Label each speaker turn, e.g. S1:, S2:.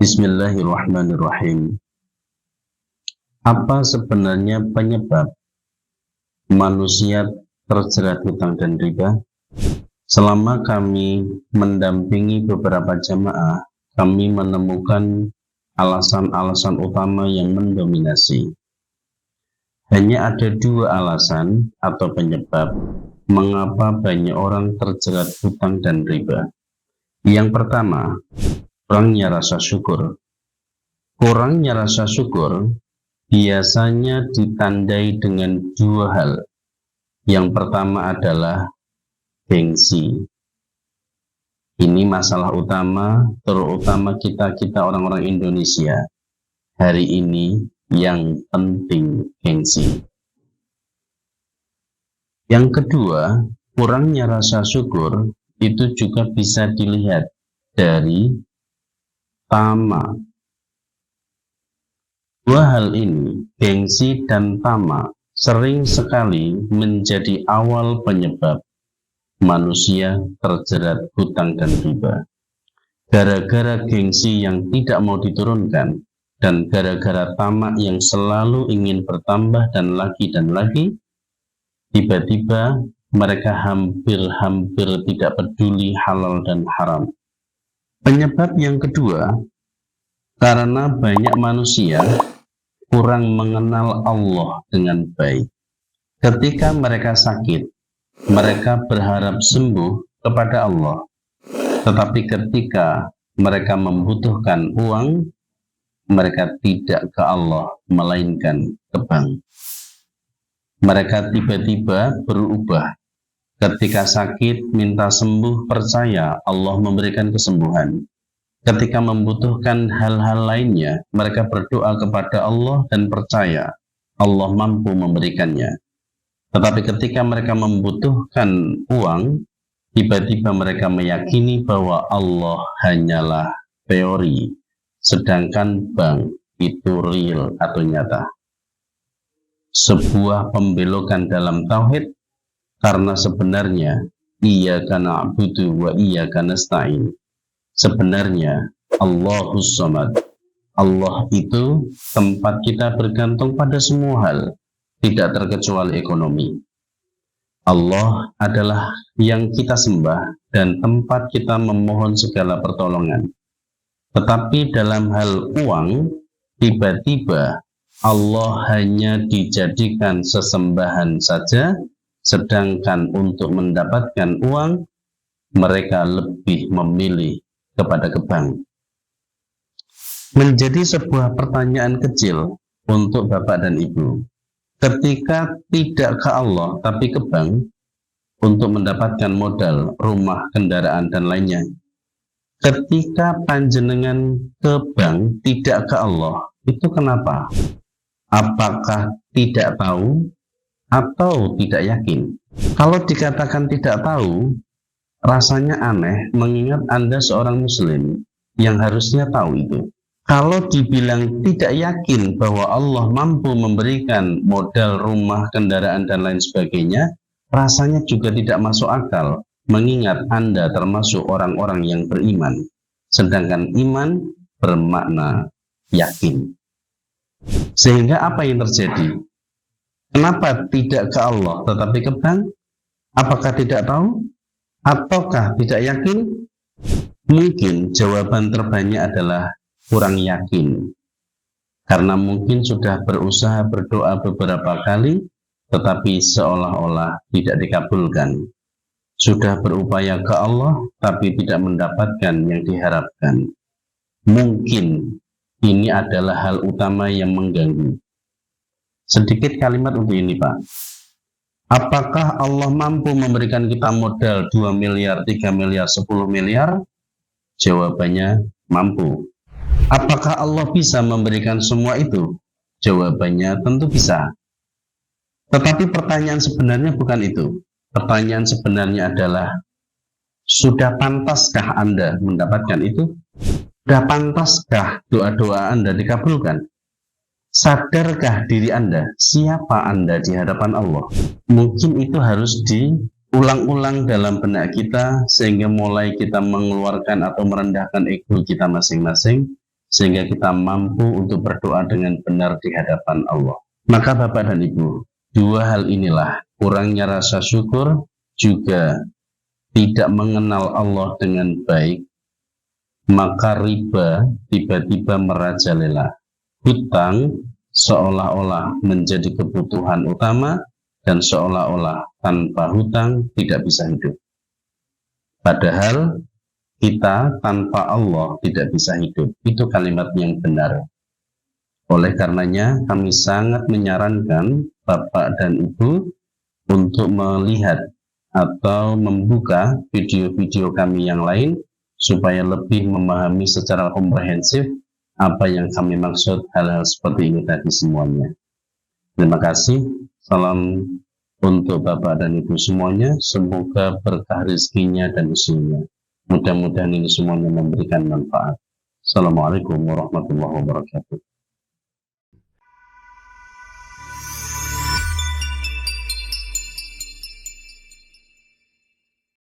S1: Bismillahirrahmanirrahim. Apa sebenarnya penyebab manusia terjerat hutang dan riba? Selama kami mendampingi beberapa jamaah, kami menemukan alasan-alasan utama yang mendominasi. Hanya ada dua alasan atau penyebab mengapa banyak orang terjerat hutang dan riba. Yang pertama, kurangnya rasa syukur. Kurangnya rasa syukur biasanya ditandai dengan dua hal. Yang pertama adalah gengsi. Ini masalah utama, terutama kita orang-orang Indonesia hari ini yang penting gengsi. Yang kedua, kurangnya rasa syukur itu juga bisa dilihat dari tamak. Dua hal ini, gengsi dan tamak, sering sekali menjadi awal penyebab manusia terjerat hutang dan riba. Gara-gara gengsi yang tidak mau diturunkan dan gara-gara tamak yang selalu ingin bertambah dan lagi, tiba-tiba mereka hampir tidak peduli halal dan haram. Penyebab yang kedua, karena banyak manusia kurang mengenal Allah dengan baik. Ketika mereka sakit, mereka berharap sembuh kepada Allah. Tetapi ketika mereka membutuhkan uang, mereka tidak ke Allah, melainkan ke bank. Mereka tiba-tiba berubah. Ketika sakit, minta sembuh, percaya Allah memberikan kesembuhan. Ketika membutuhkan hal-hal lainnya, mereka berdoa kepada Allah dan percaya Allah mampu memberikannya. Tetapi ketika mereka membutuhkan uang, tiba-tiba mereka meyakini bahwa Allah hanyalah teori, sedangkan bank itu real atau nyata. Sebuah pembelokan dalam tauhid, karena sebenarnya iyyaka na'budu wa iyyaka nasta'in. Sebenarnya Allahus Samad, Allah itu tempat kita bergantung pada semua hal, tidak terkecuali ekonomi. Allah adalah yang kita sembah dan tempat kita memohon segala pertolongan. Tetapi dalam hal uang, tiba-tiba Allah hanya dijadikan sesembahan saja, sedangkan untuk mendapatkan uang, mereka lebih memilih kepada ke bank. Menjadi sebuah pertanyaan kecil untuk Bapak dan Ibu. Ketika tidak ke Allah tapi ke bank untuk mendapatkan modal, rumah, kendaraan, dan lainnya. Ketika panjenengan ke bank tidak ke Allah, itu kenapa? Apakah tidak tahu atau tidak yakin? Kalau dikatakan tidak tahu, rasanya aneh mengingat Anda seorang muslim yang harusnya tahu itu. Kalau dibilang tidak yakin bahwa Allah mampu memberikan modal, rumah, kendaraan, dan lain sebagainya, rasanya juga tidak masuk akal mengingat Anda termasuk orang-orang yang beriman. Sedangkan iman bermakna yakin. Sehingga apa yang terjadi? Kenapa tidak ke Allah tetapi ke bank? Apakah tidak tahu? Ataukah tidak yakin? Mungkin jawaban terbanyak adalah kurang yakin. Karena mungkin sudah berusaha berdoa beberapa kali, tetapi seolah-olah tidak dikabulkan. Sudah berupaya ke Allah, tapi tidak mendapatkan yang diharapkan. Mungkin ini adalah hal utama yang mengganggu. Sedikit kalimat untuk ini, Pak. Apakah Allah mampu memberikan kita modal 2 miliar, 3 miliar, 10 miliar? Jawabannya mampu. Apakah Allah bisa memberikan semua itu? Jawabannya tentu bisa. Tetapi pertanyaan sebenarnya bukan itu. Pertanyaan sebenarnya adalah, sudah pantaskah Anda mendapatkan itu? Sudah pantaskah doa-doa Anda dikabulkan? Sadarkah diri Anda siapa Anda di hadapan Allah? Mungkin itu harus diulang-ulang dalam benak kita sehingga mulai kita mengeluarkan atau merendahkan ego kita masing-masing sehingga kita mampu untuk berdoa dengan benar di hadapan Allah. Maka Bapak dan Ibu, dua hal inilah, kurangnya rasa syukur juga tidak mengenal Allah dengan baik, maka riba tiba-tiba merajalela. Hutang seolah-olah menjadi kebutuhan utama dan seolah-olah tanpa hutang tidak bisa hidup. Padahal kita tanpa Allah tidak bisa hidup. Itu kalimat yang benar. Oleh karenanya kami sangat menyarankan Bapak dan Ibu untuk melihat atau membuka video-video kami yang lain supaya lebih memahami secara komprehensif apa yang kami maksud hal-hal seperti ini tadi semuanya. Terima kasih. Salam untuk Bapak dan Ibu semuanya. Semoga berkah rezekinya dan usianya. Mudah-mudahan ini semuanya memberikan manfaat. Assalamualaikum warahmatullahi wabarakatuh.